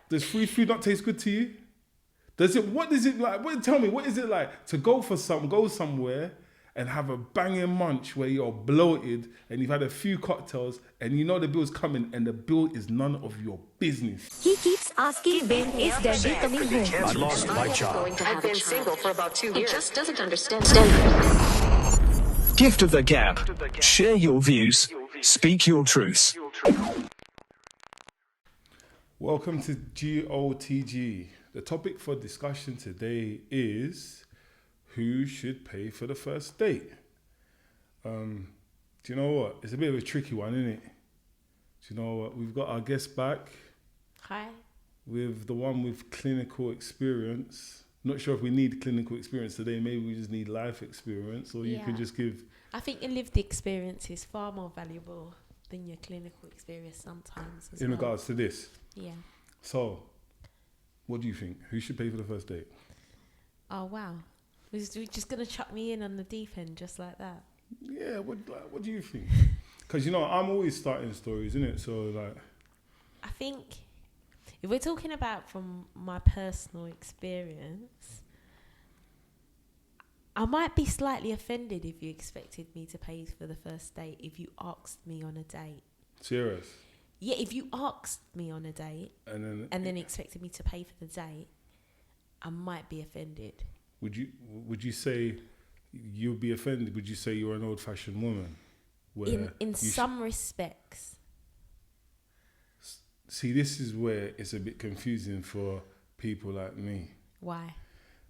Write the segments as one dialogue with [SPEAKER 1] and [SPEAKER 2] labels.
[SPEAKER 1] Does free food not taste good to you? What is it like? Tell me, what is it like to go somewhere and have a banging munch where you're bloated and you've had a few cocktails and you know the bill's coming and the bill is none of your business?
[SPEAKER 2] He keeps asking when is Daddy coming home.
[SPEAKER 3] I lost my child.
[SPEAKER 4] I've been single for about 2 years.
[SPEAKER 5] He just doesn't understand.
[SPEAKER 3] Gift of the gab. Share your views. Speak your truths.
[SPEAKER 1] Welcome to G.O.T.G. The topic for discussion today is who should pay for the first date. Do you know what? It's a bit of a tricky one, isn't it? Do you know what? We've got our guest back.
[SPEAKER 5] Hi.
[SPEAKER 1] With the one with clinical experience. Not sure if we need clinical experience today. Maybe we just need life experience, or you could just give...
[SPEAKER 5] I think your lived experience is far more valuable than your clinical experience sometimes as
[SPEAKER 1] in regards to this.
[SPEAKER 5] Yeah.
[SPEAKER 1] So, what do you think? Who should pay for the first date?
[SPEAKER 5] Oh, wow. We're just going to chuck me in on the deep end just like that?
[SPEAKER 1] Yeah, what do you think? Because, I'm always starting stories, innit? So, like...
[SPEAKER 5] I think if we're talking about from my personal experience, I might be slightly offended if you expected me to pay for the first date if you asked me on a date.
[SPEAKER 1] Serious?
[SPEAKER 5] Yeah, if you asked me on a date and then expected me to pay for the date, I might be offended.
[SPEAKER 1] Would you say you'd be offended? Would you say you're an old-fashioned woman?
[SPEAKER 5] In some respects.
[SPEAKER 1] See, this is where it's a bit confusing for people like me.
[SPEAKER 5] Why?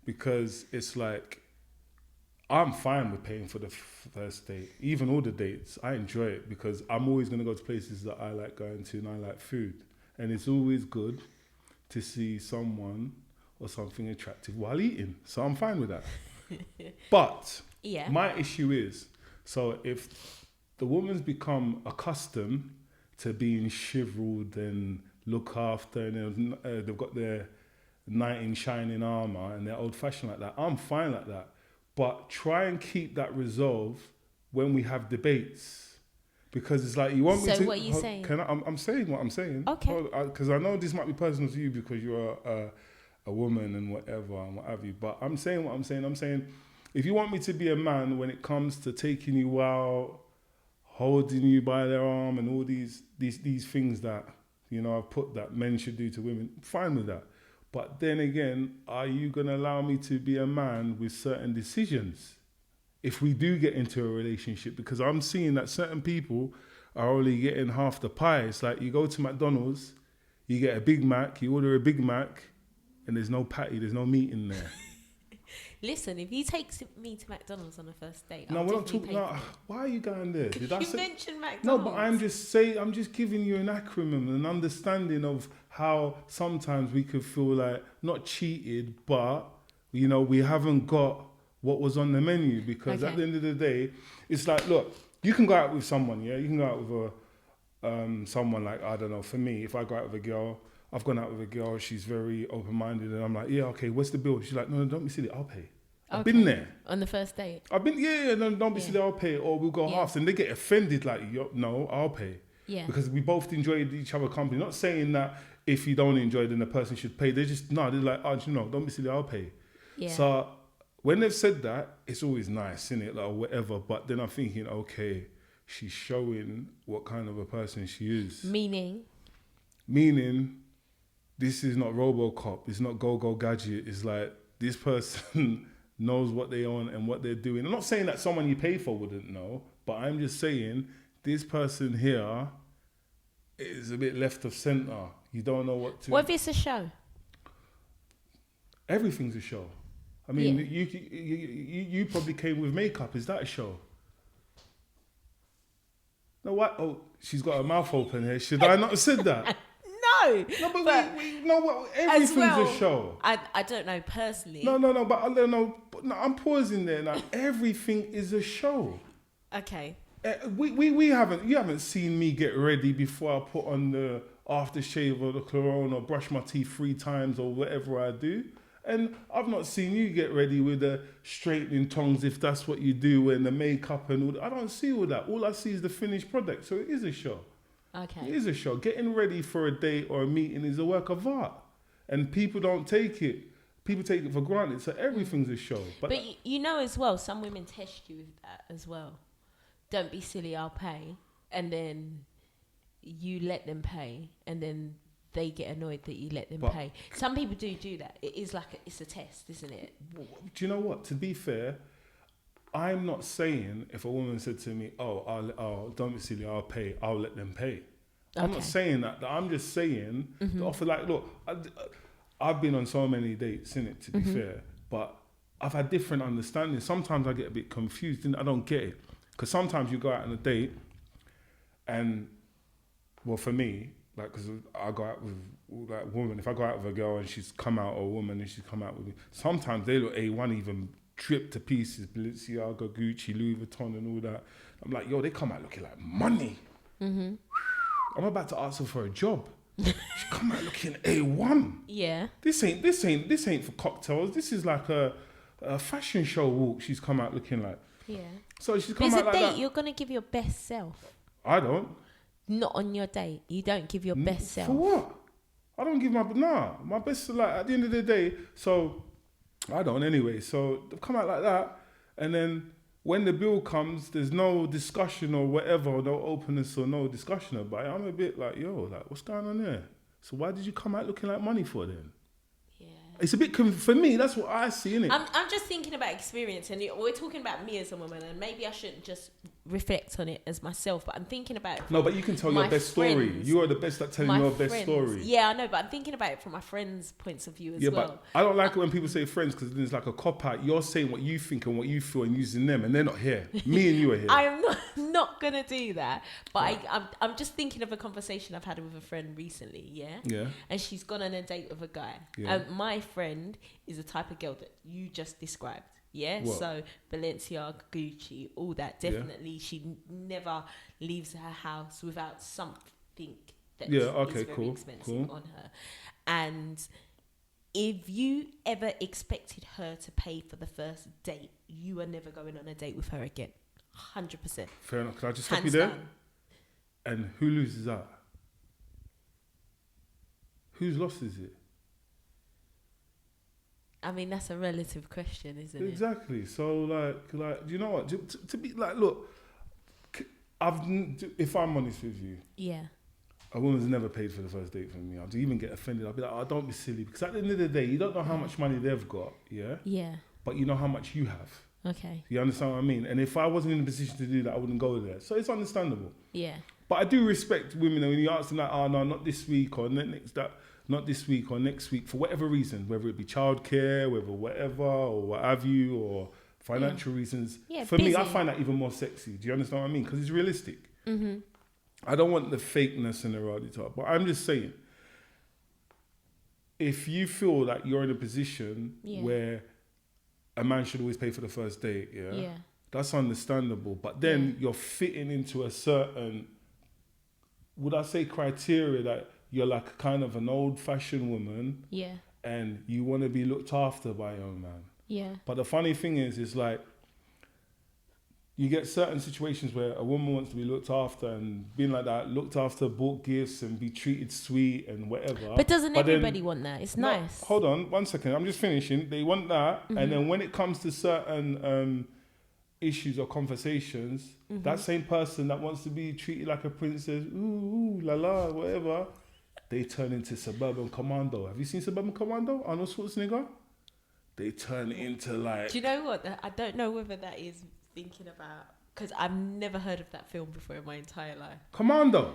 [SPEAKER 1] Because it's like, I'm fine with paying for the first date. Even all the dates, I enjoy it because I'm always going to go to places that I like going to and I like food. And it's always good to see someone or something attractive while eating. So I'm fine with that. But my issue is, so if the woman's become accustomed to being chivaled and look after and they've got their knight in shining armour and they're old-fashioned like that, I'm fine like that. But try and keep that resolve when we have debates. Because it's like, you want me to...
[SPEAKER 5] So what are you saying?
[SPEAKER 1] I'm saying what I'm saying.
[SPEAKER 5] Okay.
[SPEAKER 1] Because I know this might be personal to you because you're a woman and whatever and what have you. But I'm saying what I'm saying. I'm saying, if you want me to be a man when it comes to taking you out, holding you by their arm and all these things that, I've put that men should do to women, fine with that. But then again, are you going to allow me to be a man with certain decisions if we do get into a relationship? Because I'm seeing that certain people are only getting half the pie. It's like you go to McDonald's, you get a Big Mac, you order a Big Mac, and there's no patty, there's no meat in there.
[SPEAKER 5] Listen, if you take me to McDonald's on a first date,
[SPEAKER 1] no, we're not talking. No, why are you going there?
[SPEAKER 5] Did you mention McDonald's?
[SPEAKER 1] No, but I'm just giving you an acronym, an understanding of how sometimes we could feel like not cheated, but we haven't got what was on the menu. Because at the end of the day, it's like, look, you can go out with someone, yeah, you can go out with someone like, I don't know. For me, if I go out with a girl. I've gone out with a girl, she's very open-minded, and I'm like, yeah, okay, what's the bill? She's like, no, don't be silly, I'll pay. I've been there.
[SPEAKER 5] On the first date?
[SPEAKER 1] I've been, no, don't be silly, I'll pay, or we'll go halves. And they get offended, like, no, I'll pay.
[SPEAKER 5] Yeah.
[SPEAKER 1] Because we both enjoyed each other's company. Not saying that if you don't enjoy it, then the person should pay. They're like, don't be silly, I'll pay. Yeah. So when they've said that, it's always nice, innit, like, whatever. But then I'm thinking, okay, she's showing what kind of a person she is. Meaning, this is not RoboCop. It's not Go Gadget. It's like this person knows what they own and what they're doing. I'm not saying that someone you pay for wouldn't know, but I'm just saying this person here is a bit left of centre. You don't know what to...
[SPEAKER 5] What if it's a show?
[SPEAKER 1] Everything's a show. I mean, you probably came with makeup. Is that a show? No, what? Oh, she's got her mouth open here. Should I not have said that? No, but everything's a show.
[SPEAKER 5] I don't know personally.
[SPEAKER 1] No, but I don't know. I'm pausing there now. Everything is a show.
[SPEAKER 5] Okay.
[SPEAKER 1] You haven't seen me get ready before I put on the aftershave or the cologne or brush my teeth 3 times or whatever I do. And I've not seen you get ready with the straightening tongs if that's what you do and the makeup and all that. I don't see all that. All I see is the finished product. So it is a show.
[SPEAKER 5] Okay.
[SPEAKER 1] It is a show. Getting ready for a date or a meeting is a work of art. and people don't take it. People take it for granted, so everything's a show. But
[SPEAKER 5] you know as well, some women test you with that as well. Don't be silly, I'll pay. And then you let them pay, and then they get annoyed that you let them pay. Some people do that. It is like it's a test, isn't it?
[SPEAKER 1] Do you know what? To be fair, I'm not saying if a woman said to me, "Oh, don't be silly, I'll pay," I'll let them pay. I'm not saying that. I'm just saying the offer. Like, look, I've been on so many dates, innit, to be fair, but I've had different understandings. Sometimes I get a bit confused and I don't get it. Because sometimes you go out on a date and, well, for me, like, because I go out with like women, if I go out with a girl and she's come out, or a woman and she's come out with me, sometimes they look A1 even tripped to pieces, Balenciaga, Gucci, Louis Vuitton and all that. I'm like, yo, they come out looking like money. I'm about to ask her for a job. She come out looking A1.
[SPEAKER 5] Yeah.
[SPEAKER 1] This ain't for cocktails. This is like a fashion show walk. She's come out looking like. Yeah. So she's come out like that. It's a date.
[SPEAKER 5] You're gonna give your best self.
[SPEAKER 1] I don't.
[SPEAKER 5] Not on your date. You don't give your best self.
[SPEAKER 1] For what? I don't give my best. Like at the end of the day. So I don't anyway. So they've come out like that, and then when the bill comes, there's no discussion or whatever, or no openness or no discussion about it. I'm a bit like, yo, like, what's going on there? So why did you come out looking like money for then? Yeah. It's a bit, for me, that's what I see, innit?
[SPEAKER 5] I'm just thinking about experience, and we're talking about me as a woman, and maybe I shouldn't just reflect on it as myself, but I'm thinking about it.
[SPEAKER 1] No, but you can tell your best story. You are the best at telling your best story.
[SPEAKER 5] Yeah, I know, but I'm thinking about it from my friends' points of view as well. Yeah, but
[SPEAKER 1] I don't like it when people say friends, because then it's like a cop-out. You're saying what you think and what you feel and using them, and they're not here. Me and you are here.
[SPEAKER 5] I'm not going to do that, but right. I'm just thinking of a conversation I've had with a friend recently, yeah? Yeah. And she's gone on a date with a guy. Yeah. And my friend is the type of girl that you just described. Yeah, what? So Balenciaga, Gucci, all that. Definitely, yeah. She never leaves her house without something that is very expensive on her. And if you ever expected her to pay for the first date, you are never going on a date with her again. 100%.
[SPEAKER 1] Fair enough. Can I just stop you there? Down. And who loses out? Whose loss is it?
[SPEAKER 5] I mean, that's a relative question, isn't it?
[SPEAKER 1] Exactly. So, like, you know what? To be like, look, if I'm honest with you, yeah, a woman's never paid for the first date for me. I'd even get offended. I'd be like, oh, don't be silly, because at the end of the day, you don't know how much money they've got, yeah, yeah, but you know how much you have. Okay. You understand what I mean? And if I wasn't in a position to do that, I wouldn't go there. So it's understandable. Yeah. But I do respect women, and when you ask them like, oh no, not this week or not this week or next week, for whatever reason, whether it be childcare, whether whatever, or what have you, or financial reasons. Yeah, for me, I find that even more sexy. Do you understand what I mean? Because it's realistic. Mm-hmm. I don't want the fakeness and the rowdy talk, but I'm just saying, if you feel like you're in a position where a man should always pay for the first date, yeah, that's understandable. But then you're fitting into a certain, would I say, criteria that you're like kind of an old-fashioned woman, yeah, and you want to be looked after by a young man. Yeah. But the funny thing is like, you get certain situations where a woman wants to be looked after, and being like that, looked after, bought gifts and be treated sweet and whatever.
[SPEAKER 5] But doesn't everybody want that? It's nice.
[SPEAKER 1] Hold on, 1 second. I'm just finishing. They want that. Mm-hmm. And then when it comes to certain issues or conversations, mm-hmm. that same person that wants to be treated like a princess, ooh, la la, whatever, they turn into Suburban Commando. Have you seen Suburban Commando? Arnold Schwarzenegger? They turn into like...
[SPEAKER 5] Do you know what? I don't know whether that is thinking about... Because I've never heard of that film before in my entire life.
[SPEAKER 1] Commando?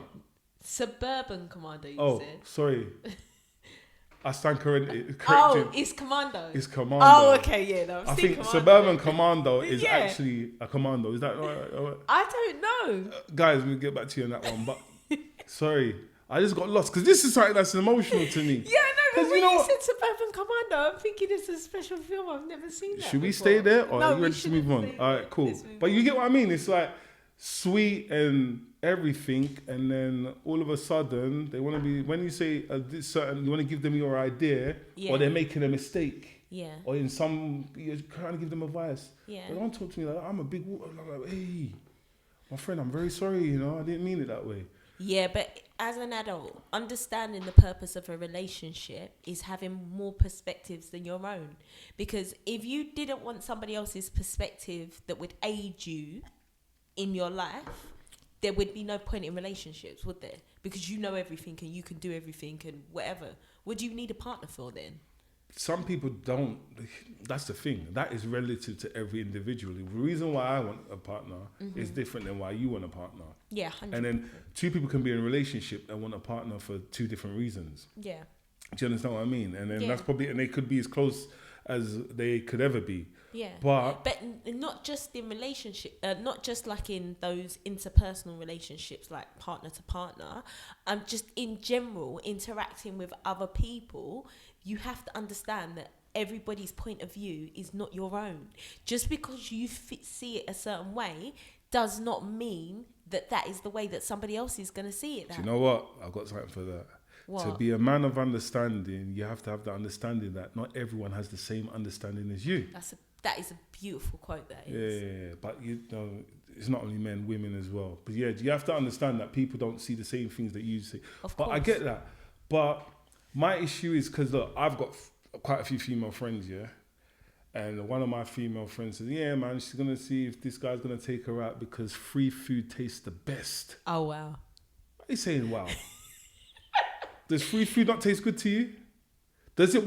[SPEAKER 5] Suburban Commando, you said.
[SPEAKER 1] Oh, sorry. I stand corrected.
[SPEAKER 5] It's Commando.
[SPEAKER 1] It's Commando.
[SPEAKER 5] Oh, okay, yeah. No,
[SPEAKER 1] I think Commando. Suburban Commando is actually a commando. Is that right?
[SPEAKER 5] I don't know.
[SPEAKER 1] Guys, we'll get back to you on that one. But sorry, I just got lost because this is something that's emotional to me.
[SPEAKER 5] Yeah, no, but when you said Suburban Commando, I'm thinking it's a special film. I've never seen that.
[SPEAKER 1] Should we stay there or are you ready to move on? All right, cool. But you get what I mean? It's like sweet and everything, and then all of a sudden they want to be, when you say certain, you want to give them your idea, or they're making a mistake, or in some, you're trying to give them advice. But don't talk to me like that. I'm a big, I'm like, hey, my friend, I'm very sorry, I didn't mean it that way.
[SPEAKER 5] Yeah, but as an adult, understanding the purpose of a relationship is having more perspectives than your own. Because if you didn't want somebody else's perspective that would aid you in your life, there would be no point in relationships, would there? Because you know everything and you can do everything and whatever. What do you need a partner for then?
[SPEAKER 1] Some people don't. That's the thing. That is relative to every individual. The reason why I want a partner is different than why you want a partner.
[SPEAKER 5] Yeah, 100%.
[SPEAKER 1] And then two people can be in a relationship and want a partner for two different reasons.
[SPEAKER 5] Yeah.
[SPEAKER 1] Do you understand what I mean? And then that's probably, and they could be as close as they could ever be.
[SPEAKER 5] Yeah.
[SPEAKER 1] But
[SPEAKER 5] not just in relationship, not just like in those interpersonal relationships, like partner to partner. Just in general, interacting with other people, you have to understand that everybody's point of view is not your own. Just because you see it a certain way does not mean that is the way that somebody else is going to see it.
[SPEAKER 1] Do you know what? I've got something for that.
[SPEAKER 5] What?
[SPEAKER 1] To be a man of understanding, you have to have the understanding that not everyone has the same understanding as you.
[SPEAKER 5] That is a beautiful quote, that is.
[SPEAKER 1] Yeah, but you know, it's not only men, women as well. But yeah, you have to understand that people don't see the same things that you see.
[SPEAKER 5] Of
[SPEAKER 1] but
[SPEAKER 5] course.
[SPEAKER 1] I get that. But my issue is because, look, I've got quite a few female friends, yeah? And one of my female friends says, yeah, man, she's going to see if this guy's going to take her out because free food tastes the best.
[SPEAKER 5] Oh, wow.
[SPEAKER 1] What are you saying, wow? Does free food not taste good to you?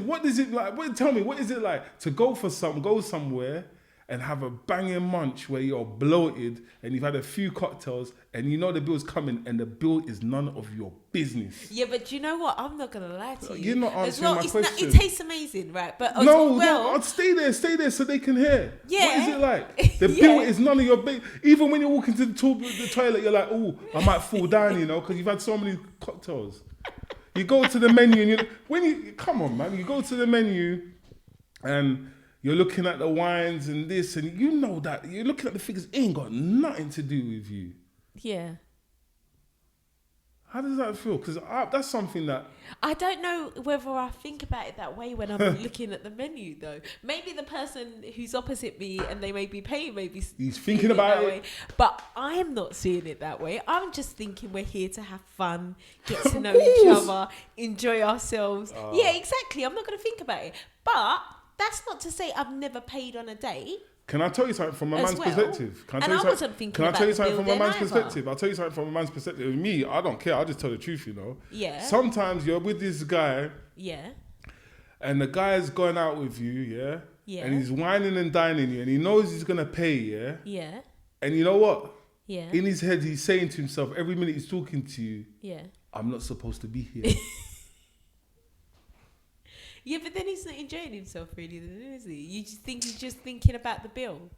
[SPEAKER 1] What is it like? Tell me, what is it like to go somewhere and have a banging munch where you're bloated and you've had a few cocktails and you know the bill's coming and the bill is none of your business?
[SPEAKER 5] Yeah, but you know what? I'm not going to lie to you.
[SPEAKER 1] You're not answering my question.
[SPEAKER 5] It tastes amazing, right? But
[SPEAKER 1] no, I'd stay there so they can hear.
[SPEAKER 5] Yeah.
[SPEAKER 1] What is it like? The bill is none of your business. Even when you're walking to the toilet, you're like, oh, I might fall down, you know, because you've had so many cocktails. You go to the menu and come on, man, you go to the menu and you're looking at the wines and this and you know that you're looking at the figures, it ain't got nothing to do with you.
[SPEAKER 5] Yeah.
[SPEAKER 1] How does that feel? Because that's something that...
[SPEAKER 5] I don't know whether I think about it that way when I'm looking at the menu, though. Maybe the person who's opposite me and they may be paying,
[SPEAKER 1] he's thinking about it.
[SPEAKER 5] Way. But I'm not seeing it that way. I'm just thinking we're here to have fun, get to know each other, enjoy ourselves. Yeah, exactly. I'm not going to think about it. But that's not to say I've never paid on a date.
[SPEAKER 1] Can I tell you something from a man's perspective?
[SPEAKER 5] I wasn't thinking about
[SPEAKER 1] Can I tell you something from a man's
[SPEAKER 5] either.
[SPEAKER 1] perspective? I'll tell you something from a man's perspective. With me, I don't care. I just tell the truth, you know.
[SPEAKER 5] Yeah.
[SPEAKER 1] Sometimes you're with this guy.
[SPEAKER 5] Yeah.
[SPEAKER 1] And the guy's going out with you, yeah?
[SPEAKER 5] Yeah.
[SPEAKER 1] And he's whining and dining you and he knows he's going to pay, yeah?
[SPEAKER 5] Yeah.
[SPEAKER 1] And you know what?
[SPEAKER 5] Yeah.
[SPEAKER 1] In his head, he's saying to himself, every minute he's talking to you,
[SPEAKER 5] yeah,
[SPEAKER 1] I'm not supposed to be here.
[SPEAKER 5] Yeah, but then he's not enjoying himself really, is he? You just think he's just thinking about the bill.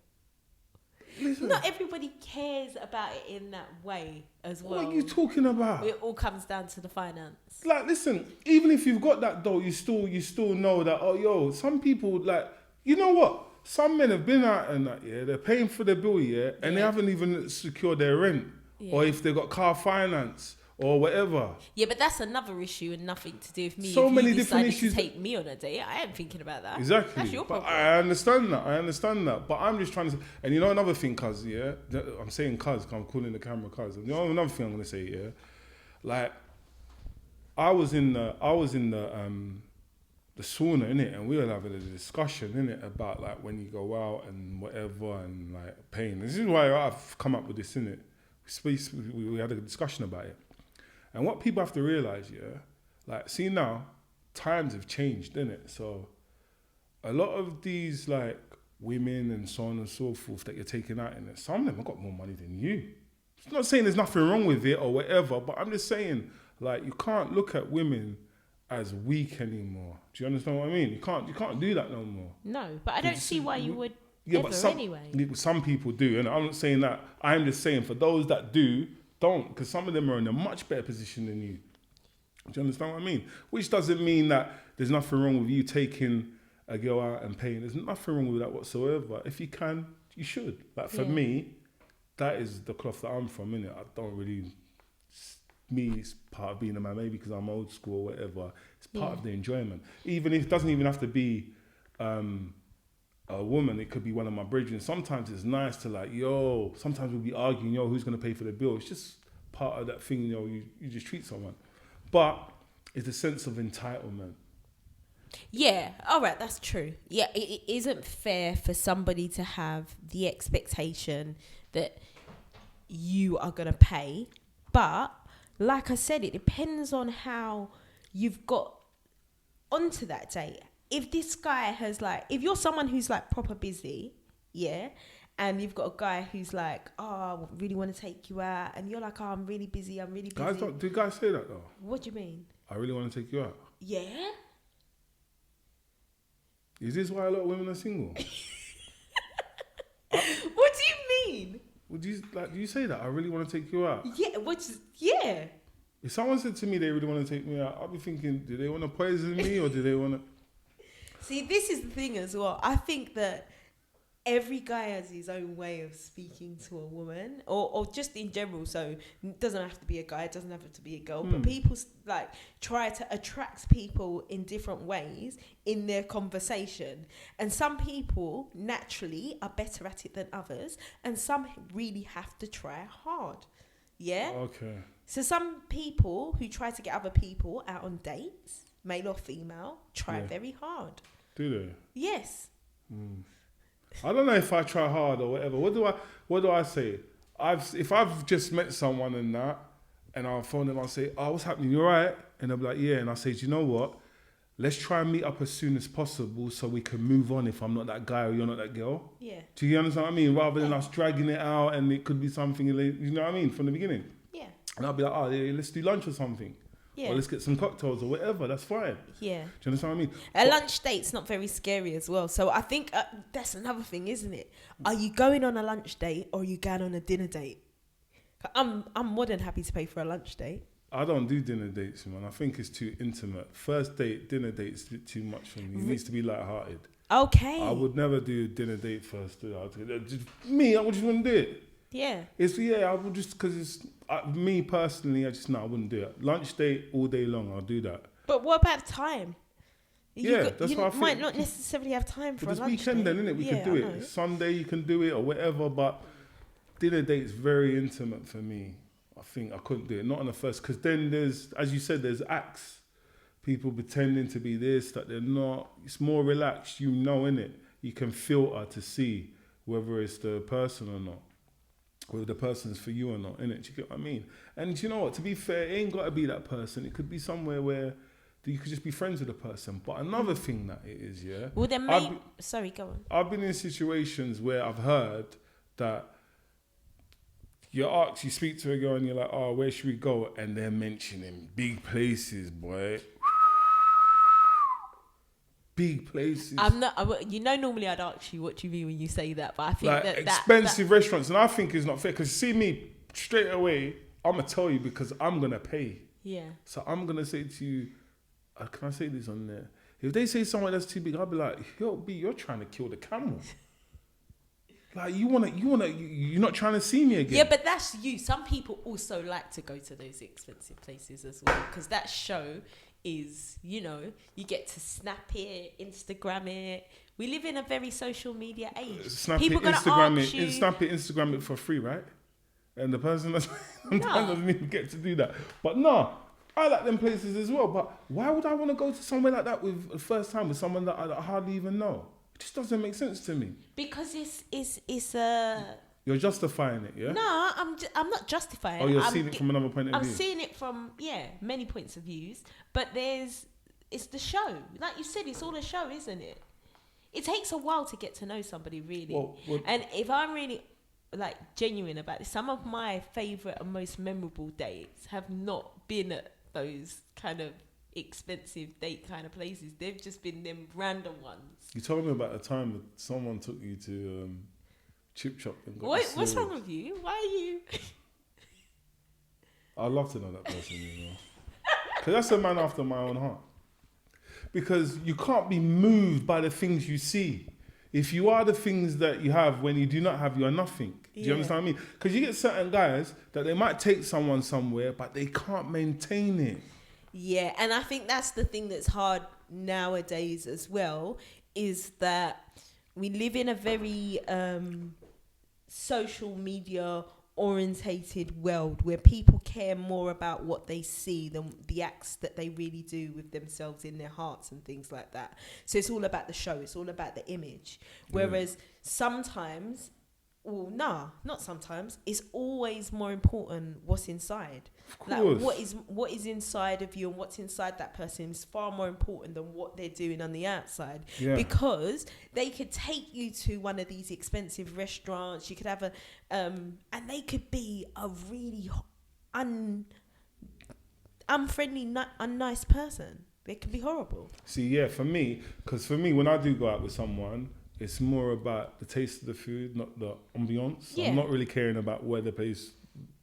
[SPEAKER 5] Listen, not everybody cares about it in that way as well.
[SPEAKER 1] What are you talking about?
[SPEAKER 5] It all comes down to the finance.
[SPEAKER 1] Like, listen, even if you've got that dough, you still know that, oh, yo, some people, like, you know what? Some men have been out and that, yeah, they're paying for their bill, yeah, and they haven't even secured their rent. Yeah. Or if they got car finance or whatever.
[SPEAKER 5] Yeah, but that's another issue and nothing to do with me.
[SPEAKER 1] So
[SPEAKER 5] if
[SPEAKER 1] many
[SPEAKER 5] you
[SPEAKER 1] different issues.
[SPEAKER 5] To take me on a date, I am thinking about that.
[SPEAKER 1] Exactly.
[SPEAKER 5] That's your problem.
[SPEAKER 1] But I understand that. But I'm just trying to. And you know another thing, cuz, yeah, I'm saying cuz, I'm calling the camera cuz. You know another thing I'm gonna say, yeah, like I was in the sauna, innit, and we were having a discussion, innit, about like when you go out and whatever and like pain. This is why I've come up with this, innit. We had a discussion about it. And what people have to realise, yeah, like, see now, times have changed, innit? So a lot of these, like, women and so on and so forth that you're taking out in it, some of them have got more money than you. I'm not saying there's nothing wrong with it or whatever, but I'm just saying, like, you can't look at women as weak anymore. Do you understand what I mean? You can't do that no more.
[SPEAKER 5] No, but I don't see why you would anyway.
[SPEAKER 1] Some people do, and I'm not saying that. I'm just saying for those that do, don't, because some of them are in a much better position than you. Do you understand what I mean? Which doesn't mean that there's nothing wrong with you taking a girl out and paying. There's nothing wrong with that whatsoever. If you can, you should. Like, for me, that is the cloth that I'm from, innit? I don't really... Me, it's part of being a man, maybe because I'm old school or whatever. It's part of the enjoyment. Even if it doesn't even have to be a woman, it could be one of my brethren. Sometimes it's nice to like, sometimes we'll be arguing, who's going to pay for the bill? It's just part of that thing, you know, you just treat someone. But it's a sense of entitlement.
[SPEAKER 5] Yeah, all right, that's true. Yeah, it isn't fair for somebody to have the expectation that you are going to pay. But like I said, it depends on how you've got onto that date. If this guy has like, if you're someone who's like proper busy, yeah, and you've got a guy who's like, oh, I really want to take you out, and you're like, oh, I'm really busy.
[SPEAKER 1] Do guys say that though?
[SPEAKER 5] What do you mean?
[SPEAKER 1] I really want to take you out.
[SPEAKER 5] Yeah.
[SPEAKER 1] Is this why a lot of women are single?
[SPEAKER 5] What do you mean?
[SPEAKER 1] Do you say that? I really want to take you out.
[SPEAKER 5] Yeah.
[SPEAKER 1] If someone said to me they really want to take me out, I'll be thinking, do they want to poison me or do they want to?
[SPEAKER 5] See, this is the thing as well. I think that every guy has his own way of speaking to a woman, or just in general. So it doesn't have to be a guy, it doesn't have to be a girl, but people like try to attract people in different ways in their conversation. And some people naturally are better at it than others, and some really have to try hard. Yeah.
[SPEAKER 1] Okay.
[SPEAKER 5] So some people who try to get other people out on dates, male or female, try very hard.
[SPEAKER 1] Do they?
[SPEAKER 5] Yes.
[SPEAKER 1] I don't know if I try hard or whatever. What do I say? If I've just met someone and that, and I'll phone them, I'll say, oh, what's happening? You all right? And they'll be like, yeah. And I'll say, do you know what? Let's try and meet up as soon as possible so we can move on if I'm not that guy or you're not that girl.
[SPEAKER 5] Yeah.
[SPEAKER 1] Do you understand what I mean? Rather than us dragging it out and it could be something, you know what I mean, from the beginning.
[SPEAKER 5] Yeah.
[SPEAKER 1] And I'll be like, oh, yeah, let's do lunch or something. Yeah. Or let's get some cocktails or whatever. That's fine.
[SPEAKER 5] Yeah.
[SPEAKER 1] Do you understand what I mean?
[SPEAKER 5] A lunch date's not very scary as well. So I think that's another thing, isn't it? Are you going on a lunch date or are you going on a dinner date? I'm more than happy to pay for a lunch date.
[SPEAKER 1] I don't do dinner dates, man. I think it's too intimate. First date, dinner date's a bit too much for me. It needs to be light-hearted.
[SPEAKER 5] Okay.
[SPEAKER 1] I would never do a dinner date first. I would just want to do it.
[SPEAKER 5] Yeah.
[SPEAKER 1] I would just, because it's, me personally, I wouldn't do it. Lunch date all day long, I'll do that.
[SPEAKER 5] But what about time?
[SPEAKER 1] That's what I think.
[SPEAKER 5] You might not necessarily have time for a lunch date.
[SPEAKER 1] This weekend then, innit? We could do it. Sunday you can do it or whatever, but dinner date's very intimate for me. I think I couldn't do it. Not on the first, because then there's, as you said, there's acts. People pretending to be this, that they're not. It's more relaxed, innit? You can filter to see whether it's the person or not. Whether the person's for you or not, innit? Do you get what I mean? And you know what? To be fair, it ain't got to be that person. It could be somewhere where you could just be friends with the person. But another thing that it is, yeah?
[SPEAKER 5] Well, then sorry, go on.
[SPEAKER 1] I've been in situations where I've heard that you speak to a girl and you're like, oh, where should we go? And they're mentioning big places, boy. Big places.
[SPEAKER 5] Normally I'd ask you what do you mean when you say that, but I think
[SPEAKER 1] like
[SPEAKER 5] that
[SPEAKER 1] expensive restaurants, and I think it's not fair because see me straight away, I'm gonna tell you because I'm gonna pay. Yeah. So I'm gonna say to you, can I say this on there? If they say somewhere that's too big, I'll be like, you're trying to kill the camel. Like you're not trying to see me again.
[SPEAKER 5] Yeah, but that's you. Some people also like to go to those expensive places as well because that show is, you get to snap it, Instagram it. We live in a very social media age.
[SPEAKER 1] Snap it, Instagram it for free, right? And the person doesn't even get to do that. But no, I like them places as well. But why would I want to go to somewhere like that with the first time with someone that I hardly even know? It just doesn't make sense to me.
[SPEAKER 5] Because it's
[SPEAKER 1] You're justifying it, yeah?
[SPEAKER 5] No, I'm not justifying it.
[SPEAKER 1] Oh, you're seeing it from another point of view.
[SPEAKER 5] I'm seeing it from, many points of views. But it's the show. Like you said, it's all a show, isn't it? It takes a while to get to know somebody, really. Well, and if I'm really, genuine about it, some of my favourite and most memorable dates have not been at those kind of expensive date kind of places. They've just been them random ones. You
[SPEAKER 1] told me about a time that someone took you to Chip Chop and got
[SPEAKER 5] what's wrong with you? Why are you?
[SPEAKER 1] I'd love to know that person, because that's a man after my own heart. Because you can't be moved by the things you see. If you are the things that you have when you do not have, you are nothing. Do you understand what I mean? Because you get certain guys that they might take someone somewhere, but they can't maintain it.
[SPEAKER 5] Yeah, and I think that's the thing that's hard nowadays as well, is that we live in a very social media orientated world where people care more about what they see than the acts that they really do with themselves in their hearts and things like that. So it's all about the show, it's all about the image. Whereas sometimes, well, not sometimes, it's always more important what's inside. Like what is inside of you and what's inside that person is far more important than what they're doing on the outside. Because they could take you to one of these expensive restaurants, you could have and they could be a really unfriendly, unnice person. They could be horrible.
[SPEAKER 1] See, for me, when I do go out with someone, it's more about the taste of the food, not the ambiance. I'm not really caring about where the place.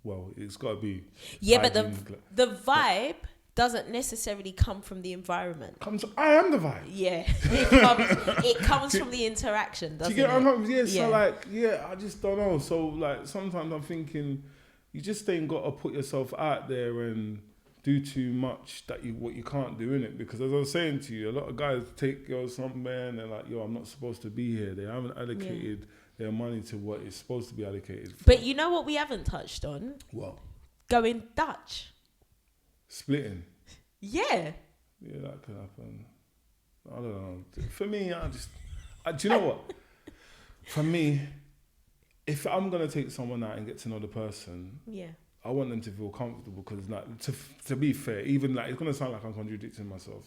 [SPEAKER 1] Well, it's got to be. Yeah, but
[SPEAKER 5] the vibe doesn't necessarily come from the environment.
[SPEAKER 1] I am the vibe.
[SPEAKER 5] Yeah, it comes from the interaction, doesn't it?
[SPEAKER 1] I just don't know. So like sometimes I'm thinking, you just ain't got to put yourself out there and do too much what you can't do, innit? Because as I was saying to you, a lot of guys take girls somewhere and they're like, yo, I'm not supposed to be here. They haven't allocated their money to what is supposed to be allocated for.
[SPEAKER 5] But you know what we haven't touched on?
[SPEAKER 1] What?
[SPEAKER 5] Going Dutch.
[SPEAKER 1] Splitting.
[SPEAKER 5] Yeah.
[SPEAKER 1] Yeah, that could happen. I don't know. For me, do you know what? For me, if I'm going to take someone out and get to know the person, I want them to feel comfortable because, like, to be fair, even like it's gonna sound like I'm contradicting myself.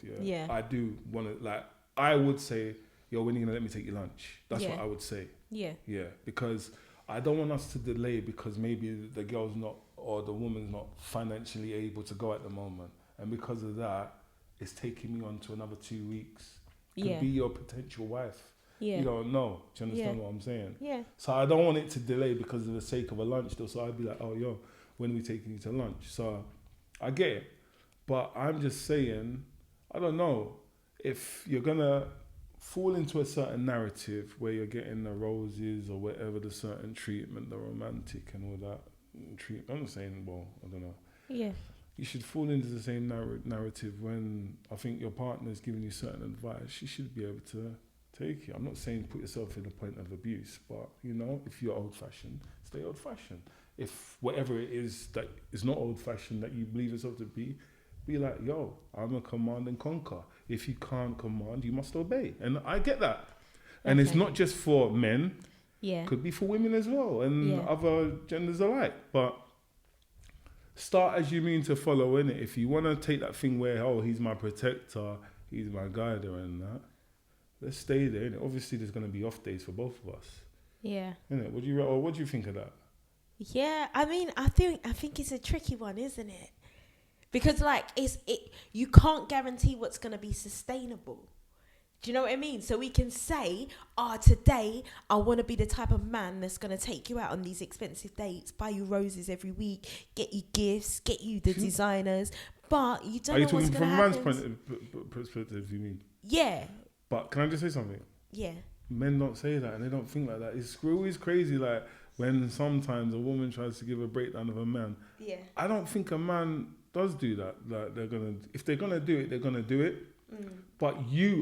[SPEAKER 1] I do want to, I would say, yo, when are you gonna let me take you lunch? That's what I would say. Yeah, because I don't want us to delay because maybe the girl's not or the woman's not financially able to go at the moment, and because of that, it's taking me on to another 2 weeks. Could be your potential wife. You don't know. Do you understand what I'm saying? Yeah. So I don't want it to delay because of the sake of a lunch though. So I'd be like, oh, yo, when are we taking you to lunch? So I get it. But I'm just saying, I don't know, if you're going to fall into a certain narrative where you're getting the roses or whatever, the certain treatment, the romantic and all that treatment, I'm not saying, well, I don't know. Yeah. You should fall into the same narrative when I think your partner's giving you certain advice. You should be able to take it. I'm not saying put yourself in a point of abuse, but, you know, if you're old-fashioned, stay old-fashioned. If whatever it is that is not old-fashioned that you believe yourself to be like, yo, I'm a command and conquer. If you can't command, you must obey. And I get that. And it's not just for men. Yeah. Could be for women as well and other genders alike. But start as you mean to follow, innit? If you want to take that thing where, oh, he's my protector, he's my guider and that, let's stay there, innit? Obviously, there's going to be off days for both of us. Yeah. Innit? What do you think of that?
[SPEAKER 5] Yeah, I mean, I think it's a tricky one, isn't it? Because you can't guarantee what's going to be sustainable. Do you know what I mean? So we can say, today I want to be the type of man that's going to take you out on these expensive dates, buy you roses every week, get you gifts, get you the designers, but you don't know what's going to happen. Are you talking from a man's
[SPEAKER 1] perspective, you mean?
[SPEAKER 5] Yeah.
[SPEAKER 1] But can I just say something? Yeah. Men don't say that and they don't think like that. It's always crazy, like, when sometimes a woman tries to give a breakdown of a man. Yeah. I don't think a man does do that. Like if they're gonna do it, they're gonna do it. Mm. But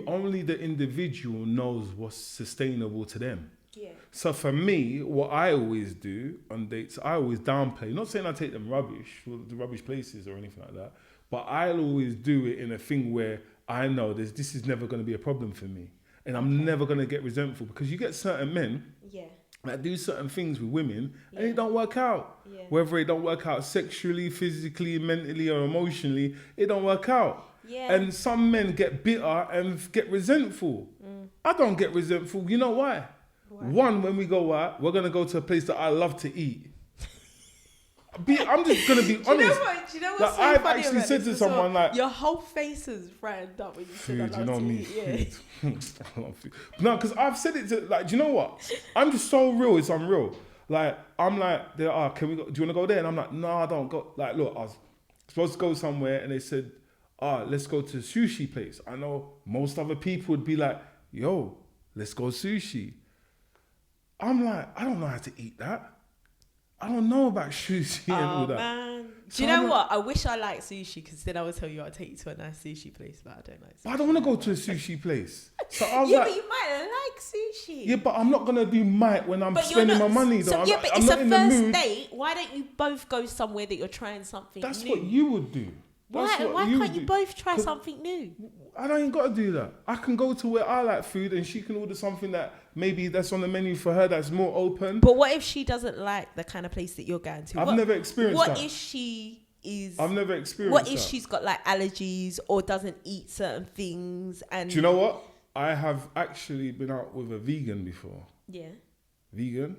[SPEAKER 1] only the individual knows what's sustainable to them. Yeah. So for me, what I always do on dates, I always downplay. Not saying I take them the rubbish places or anything like that, but I'll always do it in a thing where I know this is never gonna be a problem for me. And I'm never gonna get resentful because you get certain men that do certain things with women and it don't work out. Yeah. Whether it don't work out sexually, physically, mentally or emotionally, it don't work out. Yeah. And some men get bitter and get resentful. Mm. I don't get resentful. You know why? One, when we go out, we're going to go to a place that I love to eat. I'm just going to be honest.
[SPEAKER 5] Do you know what's so
[SPEAKER 1] I've
[SPEAKER 5] funny
[SPEAKER 1] actually said to someone like...
[SPEAKER 5] Your whole face is frightened up when you said I love to eat.
[SPEAKER 1] Food. No, because I've said it to... Like, do you know what? I'm just so real, it's unreal. Like, I'm like, can we go? Do you want to go there? And I'm like, no, I don't go. Like, look, I was supposed to go somewhere and they said, let's go to a sushi place. I know most other people would be like, yo, let's go sushi. I'm like, I don't know how to eat that. I don't know about sushi and all that. Man.
[SPEAKER 5] Do you know what? I wish I liked sushi because then I would tell you I'd take you to a nice sushi place, but I don't like sushi.
[SPEAKER 1] But I don't want to go to a sushi place. So I was
[SPEAKER 5] yeah,
[SPEAKER 1] like,
[SPEAKER 5] but you might like sushi.
[SPEAKER 1] Yeah, but I'm not going to do might when I'm spending my money, though.
[SPEAKER 5] So, but it's a first date. Why don't you both go somewhere that you're trying something new?
[SPEAKER 1] That's what you would do.
[SPEAKER 5] Why can't you both try something new?
[SPEAKER 1] I don't even got to do that. I can go to where I like food and she can order something that maybe that's on the menu for her that's more open.
[SPEAKER 5] But what if she doesn't like the kind of place that you're going to?
[SPEAKER 1] I've never experienced that.
[SPEAKER 5] What if she is...
[SPEAKER 1] I've never experienced
[SPEAKER 5] What
[SPEAKER 1] that.
[SPEAKER 5] if she's got like allergies or doesn't eat certain things? And
[SPEAKER 1] do you know what? I have actually been out with a vegan before.
[SPEAKER 5] Yeah.
[SPEAKER 1] Vegan?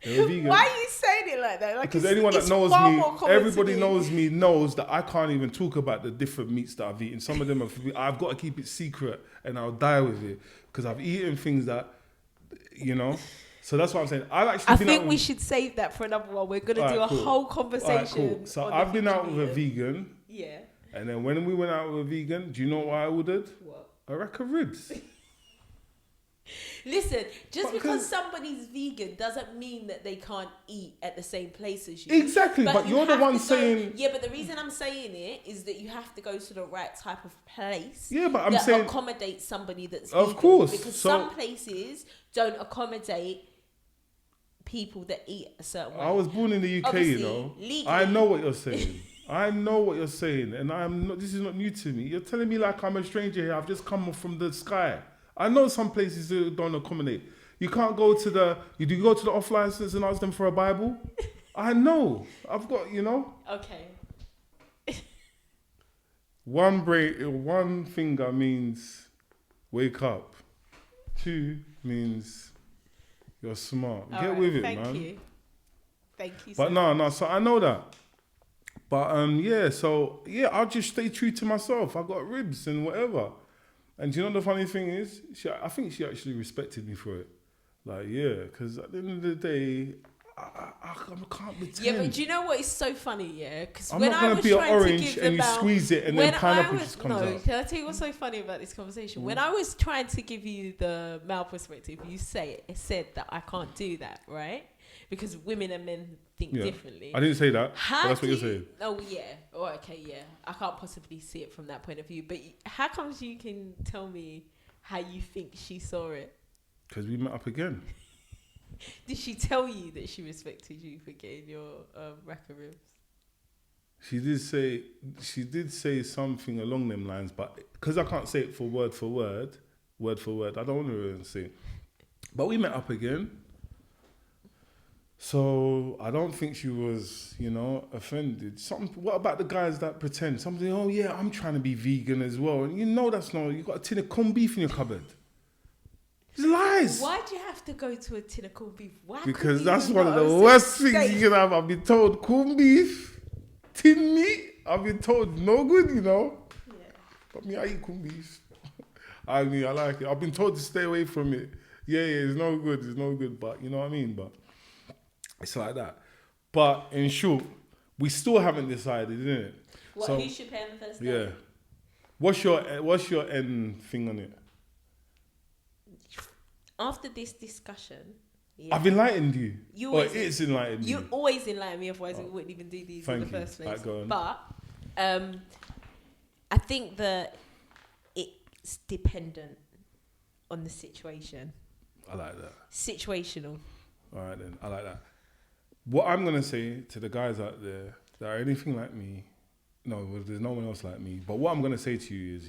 [SPEAKER 1] They're a vegan.
[SPEAKER 5] Why are you saying it like that? Like
[SPEAKER 1] because anyone that knows me, everybody knows me, knows that I can't even talk about the different meats that I've eaten. Some of them I've got to keep it secret and I'll die with it because I've eaten things that, you know. So that's what I'm saying. I think
[SPEAKER 5] we should save that for another one. We're going to do a whole conversation.
[SPEAKER 1] Cool. So I've been out with a vegan.
[SPEAKER 5] Yeah.
[SPEAKER 1] And then when we went out with a vegan, do you know what I ordered?
[SPEAKER 5] What?
[SPEAKER 1] A rack of ribs.
[SPEAKER 5] Listen, because somebody's vegan doesn't mean that they can't eat at the same place as you.
[SPEAKER 1] Exactly, but you're the one saying...
[SPEAKER 5] Yeah, but the reason I'm saying it is that you have to go to the right type of place.
[SPEAKER 1] Yeah, but I'm saying...
[SPEAKER 5] accommodate somebody that's
[SPEAKER 1] vegan.
[SPEAKER 5] Of
[SPEAKER 1] course.
[SPEAKER 5] Because some places don't accommodate people that eat a certain way.
[SPEAKER 1] I was born in the UK,
[SPEAKER 5] obviously,
[SPEAKER 1] you know.
[SPEAKER 5] Legally,
[SPEAKER 1] I know what you're saying. I know what you're saying. And this is not new to me. You're telling me like I'm a stranger here. I've just come from the sky. I know some places don't accommodate. You can't go to you do go to the off license and ask them for a Bible? I know. I've got, you know.
[SPEAKER 5] Okay.
[SPEAKER 1] One finger means wake up. 2 means you're smart. Get with it, man.
[SPEAKER 5] Thank you. Thank you.
[SPEAKER 1] But no. So I know that. But yeah. So yeah, I'll just stay true to myself. I got ribs and whatever. And do you know the funny thing is? I think she actually respected me for it. Like, yeah, because at the end of the day, I can't pretend.
[SPEAKER 5] Yeah, but do you know what is so funny, yeah? Because
[SPEAKER 1] I'm
[SPEAKER 5] when
[SPEAKER 1] not
[SPEAKER 5] I
[SPEAKER 1] going
[SPEAKER 5] was
[SPEAKER 1] to be an
[SPEAKER 5] trying to
[SPEAKER 1] orange
[SPEAKER 5] give
[SPEAKER 1] and you squeeze it and then pineapple just comes out.
[SPEAKER 5] No, can I tell you what's so funny about this conversation? When I was trying to give you the male perspective, you said that I can't do that, right? Because women and men think differently.
[SPEAKER 1] I didn't say that, but that's what you're saying.
[SPEAKER 5] Oh, yeah. Oh, okay, yeah. I can't possibly see it from that point of view. But how comes you can tell me how you think she saw it?
[SPEAKER 1] Because we met up again.
[SPEAKER 5] Did she tell you that she respected you for getting your rack of ribs?
[SPEAKER 1] She did say something along them lines, but because I can't say it for word, I don't want to say it. But we met up again. So I don't think she was, offended. What about the guys that pretend? Something, oh yeah, I'm trying to be vegan as well. And you've got a tin of corned beef in your cupboard. It's lies.
[SPEAKER 5] Why'd you have to go to a tin of corned beef?
[SPEAKER 1] Because that's one of the worst things you can have. I've been told corned beef, tin meat, I've been told no good, Yeah. But me, I eat corned beef. I like it. I've been told to stay away from it. Yeah, it's no good, but you know what I mean? But it's like that. But in short, we still haven't decided, isn't it?
[SPEAKER 5] Who should pay on the first day?
[SPEAKER 1] Yeah. What's your end thing on it?
[SPEAKER 5] After this discussion,
[SPEAKER 1] I've enlightened you. It's enlightened you.
[SPEAKER 5] You always enlighten me, otherwise we wouldn't even do these in the first place.
[SPEAKER 1] Go on.
[SPEAKER 5] But I think that it's dependent on the situation.
[SPEAKER 1] I like that.
[SPEAKER 5] Situational.
[SPEAKER 1] All right then, I like that. What I'm going to say to the guys out there that are anything like me, there's no one else like me, but what I'm going to say to you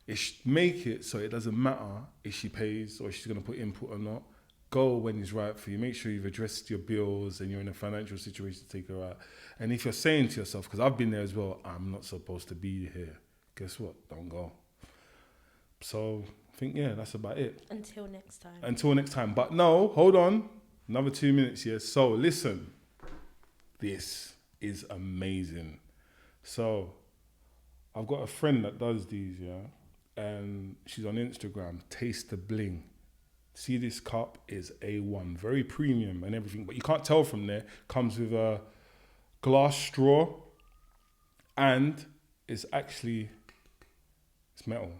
[SPEAKER 1] is, make it so it doesn't matter if she pays or if she's going to put input or not. Go when it's right for you. Make sure you've addressed your bills and you're in a financial situation to take her out. And if you're saying to yourself, because I've been there as well, I'm not supposed to be here, guess what? Don't go. So I think, that's about it.
[SPEAKER 5] Until next time. But
[SPEAKER 1] no, hold on. Another 2 minutes here. So listen, this is amazing. So I've got a friend that does these, and she's on Instagram, Taste the Bling. See, this cup is A1, very premium and everything, but you can't tell from there. Comes with a glass straw, and it's metal.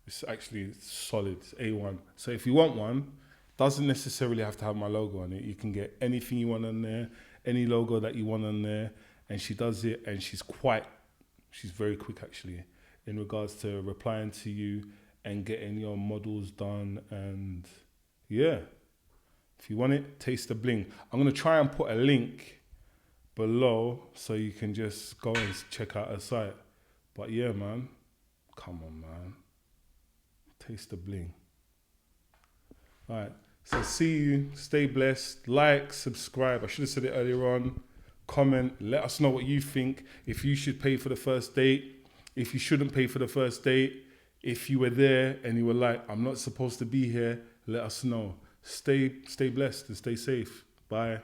[SPEAKER 1] It's actually solid, it's A1. So if you want one, doesn't necessarily have to have my logo on it. You can get anything you want on there, any logo that you want on there, and she does it, and she's very quick actually in regards to replying to you and getting your models done. And yeah, if you want it, Taste the Bling. I'm going to try and put a link below so you can just go and check out her site. But yeah, man, come on, man. Taste the Bling. All right, so see you. Stay blessed. Like, subscribe. I should have said it earlier on. Comment. Let us know what you think. If you should pay for the first date. If you shouldn't pay for the first date. If you were there and you were like, I'm not supposed to be here, let us know. Stay blessed and stay safe. Bye.